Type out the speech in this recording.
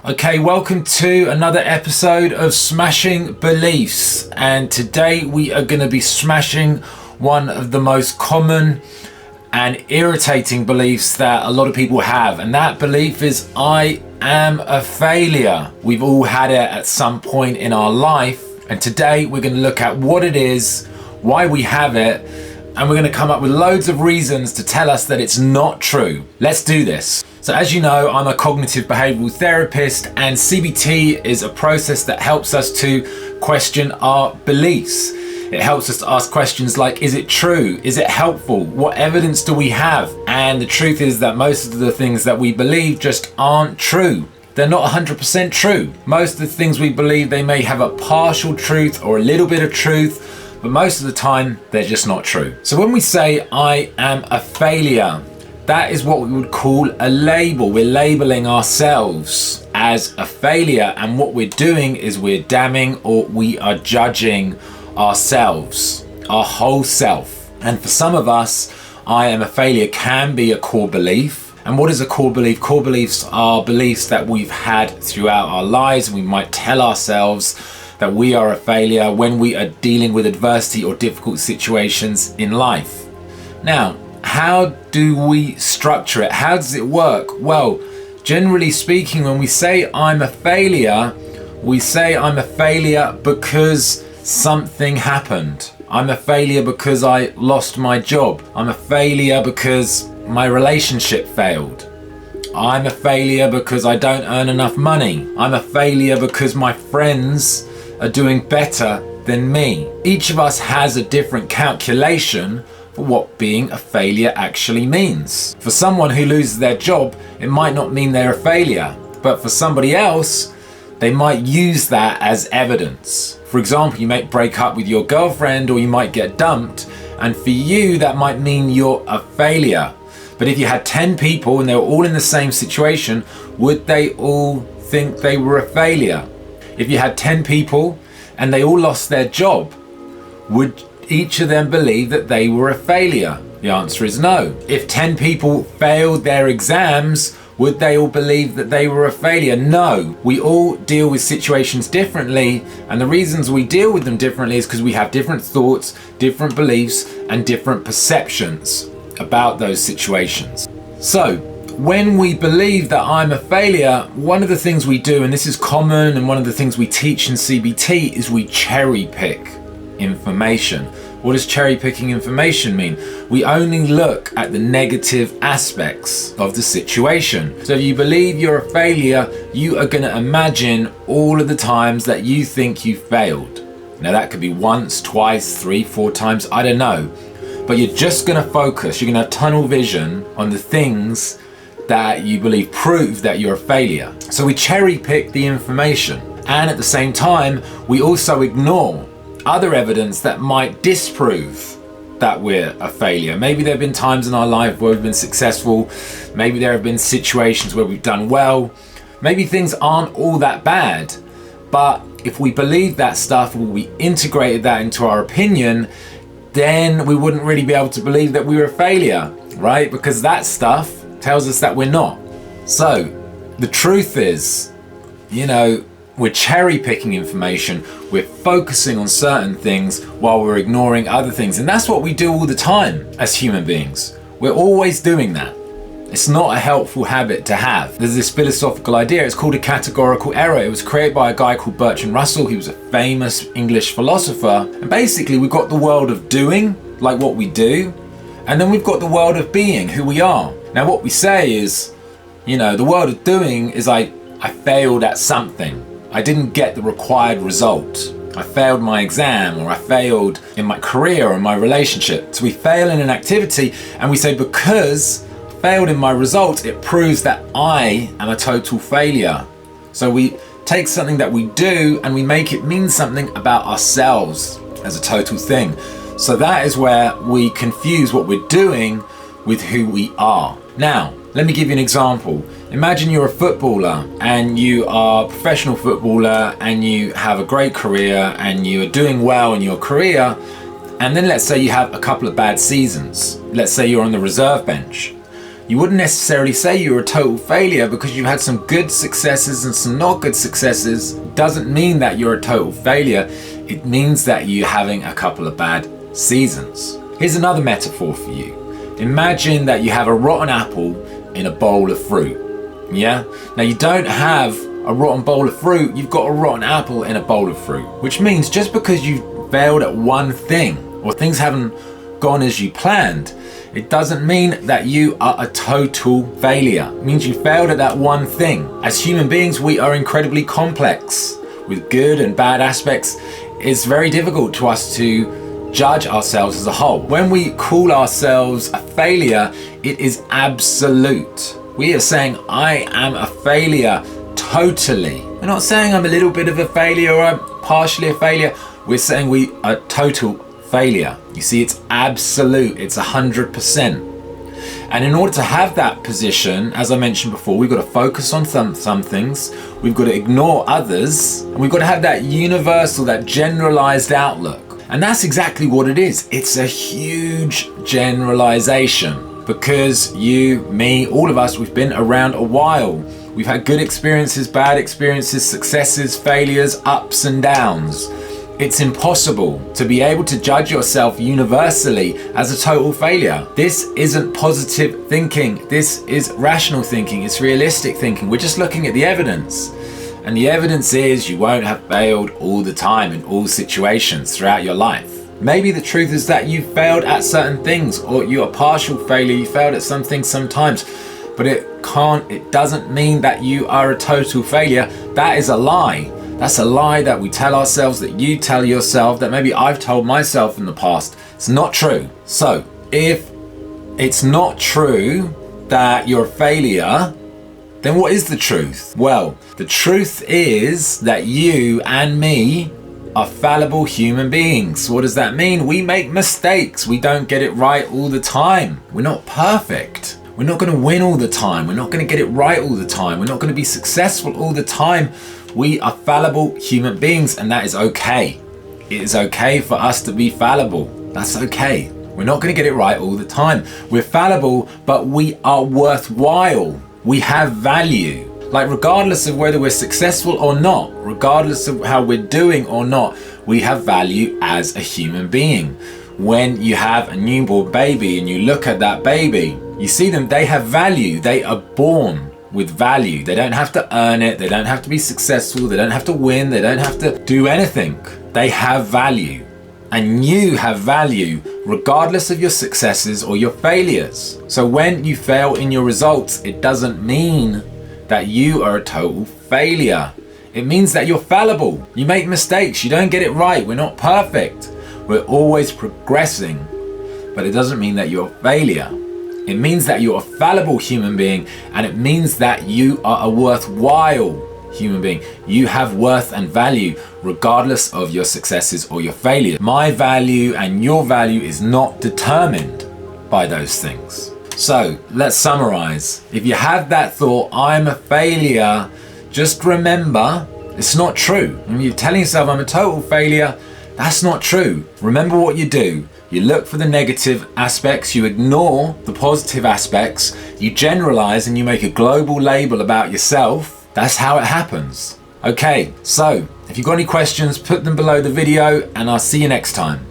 Okay, welcome to another episode of Smashing Beliefs, and today we are going to be smashing one of the most common and irritating beliefs that a lot of people have, and that belief is I am a failure. We've all had it at some point in our life, and today we're going to look at what it is, why we have it, and we're going to come up with loads of reasons to tell us that it's not true. Let's do this. So as you know, I'm a cognitive behavioural therapist, and CBT is a process that helps us to question our beliefs. It helps us to ask questions like, is it true? Is it helpful? What evidence do we have? And the truth is that most of the things that we believe just aren't true. They're not 100% true. Most of the things we believe, they may have a partial truth or a little bit of truth, but most of the time, they're just not true. So when we say, I am a failure, that is what we would call a label. We're labeling ourselves as a failure, and what we're doing is we're damning or we are judging ourselves, our whole self. And for some of us, I am a failure can be a core belief. And what is a core belief? Core beliefs are beliefs that we've had throughout our lives. We might tell ourselves that we are a failure when we are dealing with adversity or difficult situations in life. Now, how do we structure it? How does it work? Well, generally speaking, when we say I'm a failure, we say I'm a failure because something happened. I'm a failure because I lost my job. I'm a failure because my relationship failed. I'm a failure because I don't earn enough money. I'm a failure because my friends are doing better than me. Each of us has a different calculation for what being a failure actually means. For someone who loses their job, it might not mean they're a failure, but for somebody else, they might use that as evidence. For example, you might break up with your girlfriend or you might get dumped, and for you, that might mean you're a failure. But if you had 10 people and they were all in the same situation, would they all think they were a failure? If you had 10 people and they all lost their job, would each of them believe that they were a failure? The answer is no. If 10 people failed their exams, would they all believe that they were a failure? No. We all deal with situations differently, and the reasons we deal with them differently is because we have different thoughts, different beliefs, and different perceptions about those situations. So, when we believe that I'm a failure, one of the things we do, and this is common, and one of the things we teach in CBT, is we cherry pick information. What does cherry picking information mean? We only look at the negative aspects of the situation. So if you believe you're a failure, you are going to imagine all of the times that you think you failed. Now that could be once, twice, 3, 4 times, I don't know. But you're just going to focus, you're going to have tunnel vision on the things that you believe prove that you're a failure. So we cherry pick the information, and at the same time, we also ignore other evidence that might disprove that we're a failure. Maybe there have been times in our life where we've been successful. Maybe there have been situations where we've done well. Maybe things aren't all that bad. But if we believe that stuff, or we integrated that into our opinion, then we wouldn't really be able to believe that we were a failure, right? Because that stuff tells us that we're not. So the truth is, we're cherry picking information, we're focusing on certain things while we're ignoring other things. And that's what we do all the time as human beings. We're always doing that. It's not a helpful habit to have. There's this philosophical idea, it's called a categorical error. It was created by a guy called Bertrand Russell. He was a famous English philosopher. And basically we've got the world of doing, like what we do, and then we've got the world of being, who we are. Now what we say is, the world of doing is I failed at something. I didn't get the required result. I failed my exam, or I failed in my career or in my relationship. So we fail in an activity and we say, because I failed in my result, it proves that I am a total failure. So we take something that we do and we make it mean something about ourselves as a total thing. So that is where we confuse what we're doing with who we are. Now, let me give you an example. Imagine you're a footballer and you are a professional footballer and you have a great career and you are doing well in your career, and then let's say you have a couple of bad seasons. Let's say you're on the reserve bench. You wouldn't necessarily say you're a total failure because you've had some good successes and some not good successes. Doesn't mean that you're a total failure. It means that you're having a couple of bad seasons. Here's another metaphor for you. Imagine that you have a rotten apple in a bowl of fruit. Yeah? Now you don't have a rotten bowl of fruit, you've got a rotten apple in a bowl of fruit. Which means just because you've failed at one thing or things haven't gone as you planned, it doesn't mean that you are a total failure. It means you failed at that one thing. As human beings, we are incredibly complex with good and bad aspects. It's very difficult to us to judge ourselves as a whole. When we call ourselves a failure, it is absolute. We are saying, I am a failure totally. We're not saying I'm a little bit of a failure or I'm partially a failure. We're saying we are total failure. You see, it's absolute. It's 100%. And in order to have that position, as I mentioned before, we've got to focus on some things. We've got to ignore others. And we've got to have that universal, that generalized outlook. And that's exactly what it is. It's a huge generalization because you, me, all of us, we've been around a while. We've had good experiences, bad experiences, successes, failures, ups and downs. It's impossible to be able to judge yourself universally as a total failure. This isn't positive thinking. This is rational thinking. It's realistic thinking. We're just looking at the evidence. And the evidence is you won't have failed all the time in all situations throughout your life. Maybe the truth is that you failed at certain things, or you're a partial failure, you failed at some things sometimes, but it doesn't mean that you are a total failure. That is a lie. That's a lie that we tell ourselves, that you tell yourself, that maybe I've told myself in the past. It's not true. So if it's not true that you're a failure, then what is the truth? Well, the truth is that you and me are fallible human beings. What does that mean? We make mistakes. We don't get it right all the time. We're not perfect. We're not going to win all the time. We're not going to get it right all the time. We're not going to be successful all the time. We are fallible human beings, and that is okay. It is okay for us to be fallible. That's okay. We're not going to get it right all the time. We're fallible, but we are worthwhile. We have value. Like, regardless of whether we're successful or not, regardless of how we're doing or not, we have value as a human being. When you have a newborn baby and you look at that baby, you see them, they have value. They are born with value. They don't have to earn it. They don't have to be successful. They don't have to win. They don't have to do anything. They have value. And you have value regardless of your successes or your failures. So when you fail in your results, it doesn't mean that you are a total failure. It means that you're fallible. You make mistakes. You don't get it right. We're not perfect. We're always progressing. But it doesn't mean that you're a failure. It means that you're a fallible human being, and it means that you are a worthwhile human being. You have worth and value regardless of your successes or your failures. My value and your value is not determined by those things. So let's summarize. If you have that thought, I'm a failure, just remember, it's not true. When you're telling yourself I'm a total failure, that's not true. Remember what you do. You look for the negative aspects, you ignore the positive aspects, you generalize and you make a global label about yourself. That's how it happens. Okay, so if you've got any questions, put them below the video and I'll see you next time.